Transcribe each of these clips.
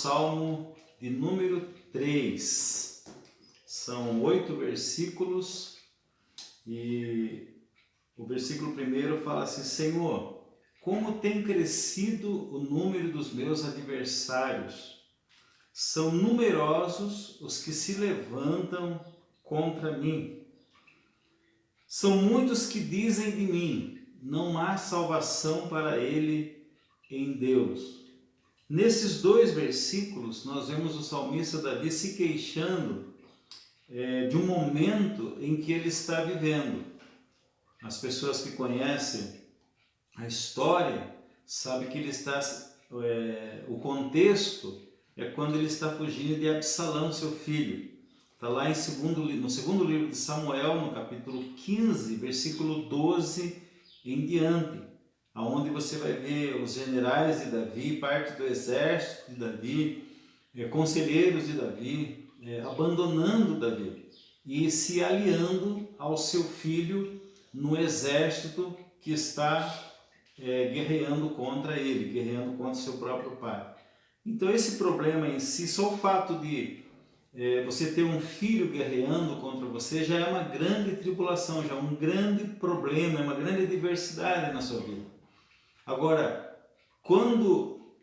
Salmo de número 3. São 8 versículos e o versículo 1 fala assim: Senhor, como tem crescido o número dos meus adversários. São numerosos os que se levantam contra mim. São muitos que dizem de mim, não há salvação para ele em Deus. Nesses 2 versículos, nós vemos o salmista Davi se queixando de um momento em que ele está vivendo. As pessoas que conhecem a história sabem que ele está, o contexto é quando ele está fugindo de Absalão, seu filho. Está lá no segundo livro de Samuel, no capítulo 15, versículo 12 em diante, onde você vai ver os generais de Davi, parte do exército de Davi, conselheiros de Davi, abandonando Davi e se aliando ao seu filho no exército que está guerreando contra ele, guerreando contra seu próprio pai. Então esse problema em si, só o fato de você ter um filho guerreando contra você já é uma grande tribulação, já é um grande problema, é uma grande adversidade na sua vida. Agora, quando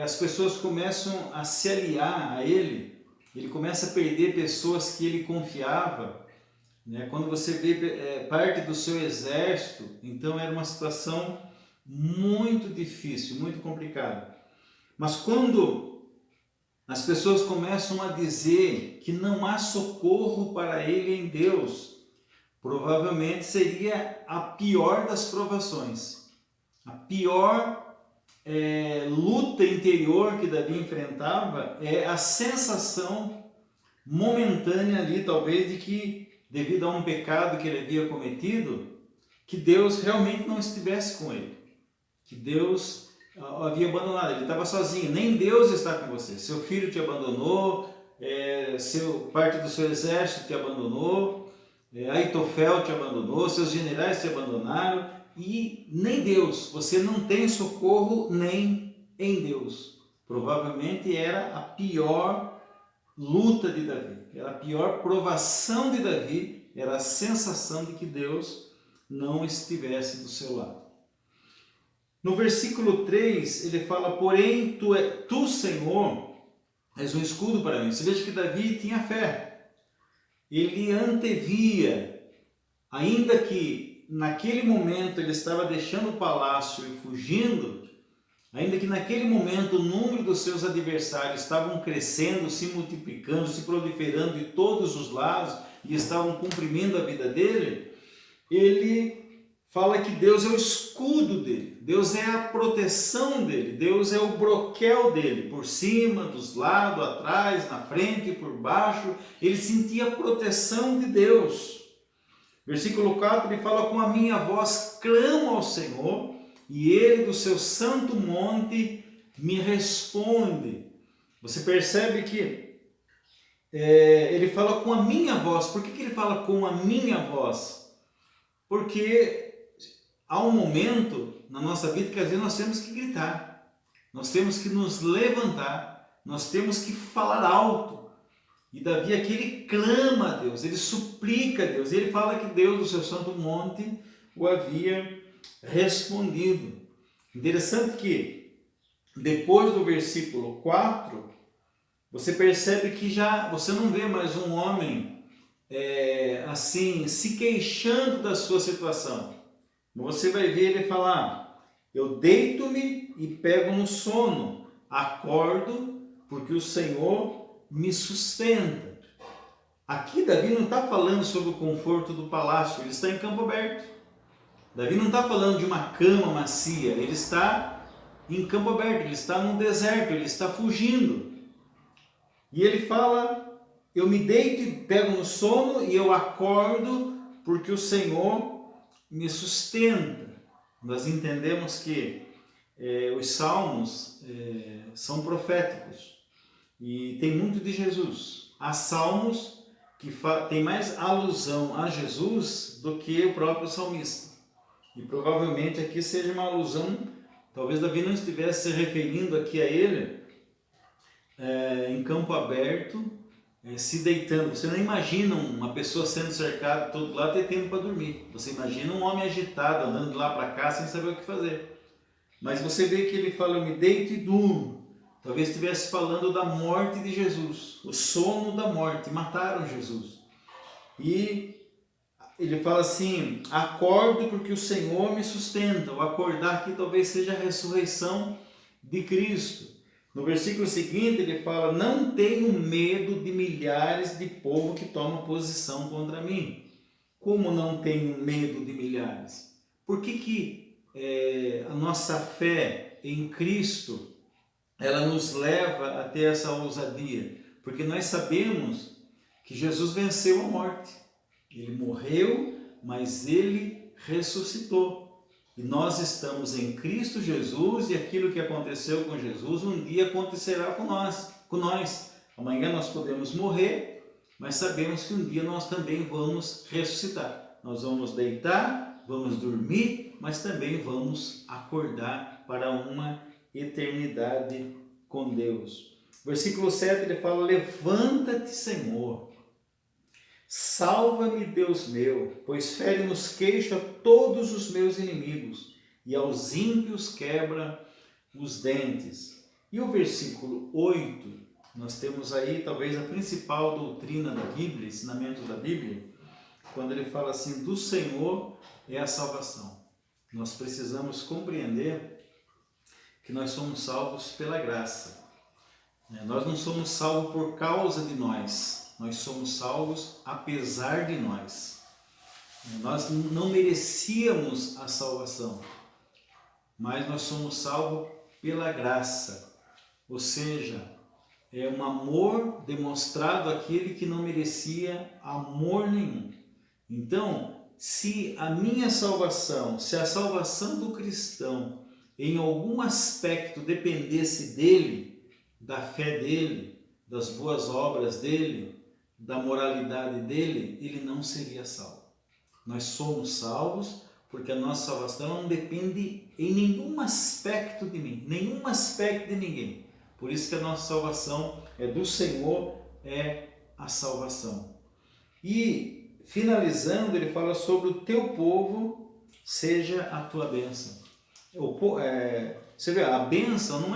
as pessoas começam a se aliar a ele começa a perder pessoas que ele confiava, né? Quando você vê parte do seu exército, então era uma situação muito difícil, muito complicada. Mas quando as pessoas começam a dizer que não há socorro para ele em Deus, provavelmente seria a pior das provações, a pior luta interior que Davi enfrentava é a sensação momentânea ali, talvez, de que, devido a um pecado que ele havia cometido, que Deus realmente não estivesse com ele, que Deus o havia abandonado, ele estava sozinho, nem Deus está com você, seu filho te abandonou, parte do seu exército te abandonou, Aitofel te abandonou, seus generais te abandonaram, e nem Deus, você não tem socorro nem em Deus. Provavelmente era a pior luta de Davi, era a pior provação de Davi, era a sensação de que Deus não estivesse do seu lado. No versículo 3, ele fala: porém, tu, Senhor, és um escudo para mim. Você veja que Davi tinha fé. Ele antevia, ainda que naquele momento ele estava deixando o palácio e fugindo, ainda que naquele momento o número dos seus adversários estavam crescendo, se multiplicando, se proliferando de todos os lados e estavam comprimindo a vida dele, ele fala que Deus é o escudo dele, Deus é a proteção dele, Deus é o broquel dele, por cima, dos lados, atrás, na frente, por baixo, ele sentia a proteção de Deus. Versículo 4, ele fala: com a minha voz clamo ao Senhor, e ele do seu santo monte me responde. Você percebe que ele fala com a minha voz. Por que ele fala com a minha voz? Porque há um momento na nossa vida que às vezes nós temos que gritar, nós temos que nos levantar, nós temos que falar alto. E Davi aqui ele clama a Deus, ele suplica a Deus, ele fala que Deus do seu santo monte o havia respondido. Interessante que depois do versículo 4, você percebe que já você não vê mais um homem assim se queixando da sua situação. Você vai ver ele falar: eu deito-me e pego no sono, acordo porque o Senhor me sustenta. Aqui Davi não está falando sobre o conforto do palácio, ele está em campo aberto. Davi não está falando de uma cama macia, ele está em campo aberto, ele está no deserto, ele está fugindo. E ele fala: eu me deito e pego no sono e eu acordo porque o Senhor me sustenta. Nós entendemos que os salmos são proféticos e tem muito de Jesus. Há salmos que tem mais alusão a Jesus do que o próprio salmista. E provavelmente aqui seja uma alusão, talvez Davi não estivesse se referindo aqui a ele em campo aberto, se deitando. Você não imagina uma pessoa sendo cercada de todo lado e ter tempo para dormir. Você imagina um homem agitado, andando de lá para cá sem saber o que fazer. Mas você vê que ele fala, eu me deito e durmo. Talvez estivesse falando da morte de Jesus, o sono da morte. Mataram Jesus. E ele fala assim, acordo porque o Senhor me sustenta. O acordar aqui talvez seja a ressurreição de Cristo. No versículo seguinte ele fala, não tenho medo de milhares de povo que tomam posição contra mim. Como não tenho medo de milhares? Por que a nossa fé em Cristo, ela nos leva a ter essa ousadia? Porque nós sabemos que Jesus venceu a morte. Ele morreu, mas ele ressuscitou. E nós estamos em Cristo Jesus e aquilo que aconteceu com Jesus um dia acontecerá com nós. Amanhã nós podemos morrer, mas sabemos que um dia nós também vamos ressuscitar. Nós vamos deitar, vamos dormir, mas também vamos acordar para uma eternidade com Deus. Versículo 7 ele fala, levanta-te, Senhor. Salva-me, Deus meu, pois fere nos queixo a todos os meus inimigos e aos ímpios quebra os dentes. E o versículo 8, nós temos aí talvez a principal doutrina da Bíblia, ensinamento da Bíblia, quando ele fala assim, do Senhor é a salvação. Nós precisamos compreender que nós somos salvos pela graça. Nós não somos salvos por causa de nós somos salvos apesar de nós. Nós não merecíamos a salvação, mas nós somos salvos pela graça. Ou seja, é um amor demonstrado àquele que não merecia amor nenhum. Então, se a minha salvação, se a salvação do cristão em algum aspecto dependesse dele, da fé dele, das boas obras dele, da moralidade dele, ele não seria salvo. Nós somos salvos porque a nossa salvação não depende em nenhum aspecto de mim, nenhum aspecto de ninguém. Por isso que a nossa salvação é do Senhor, é a salvação. E finalizando, ele fala sobre o teu povo, seja a tua bênção. Você vê, a bênção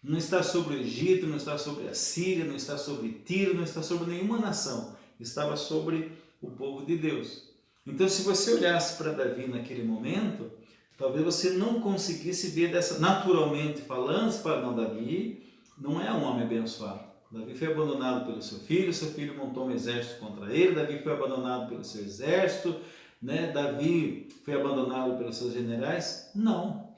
não está sobre o Egito, não está sobre a Síria, não está sobre Tiro, não está sobre nenhuma nação. Estava sobre o povo de Deus. Então, se você olhasse para Davi naquele momento, talvez você não conseguisse ver naturalmente falando, você fala, não, Davi não é um homem abençoado. Davi foi abandonado pelo seu filho montou um exército contra ele, Davi foi abandonado pelo seu exército, Davi foi abandonado pelos seus generais. Não,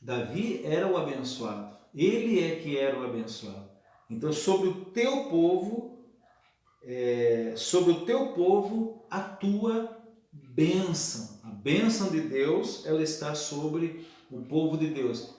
Davi era o abençoado. Ele é que era o abençoado. Então, sobre o teu povo, a tua bênção. A bênção de Deus, ela está sobre o povo de Deus.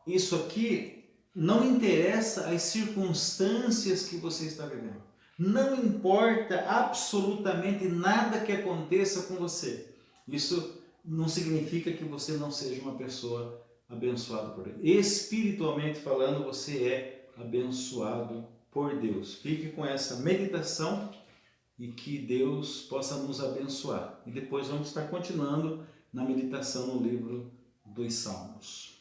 Isso aqui não interessa as circunstâncias que você está vivendo. Não importa absolutamente nada que aconteça com você. Isso não significa que você não seja uma pessoa abençoado por Deus. Espiritualmente falando, você é abençoado por Deus. Fique com essa meditação e que Deus possa nos abençoar. E depois vamos estar continuando na meditação no livro dos Salmos.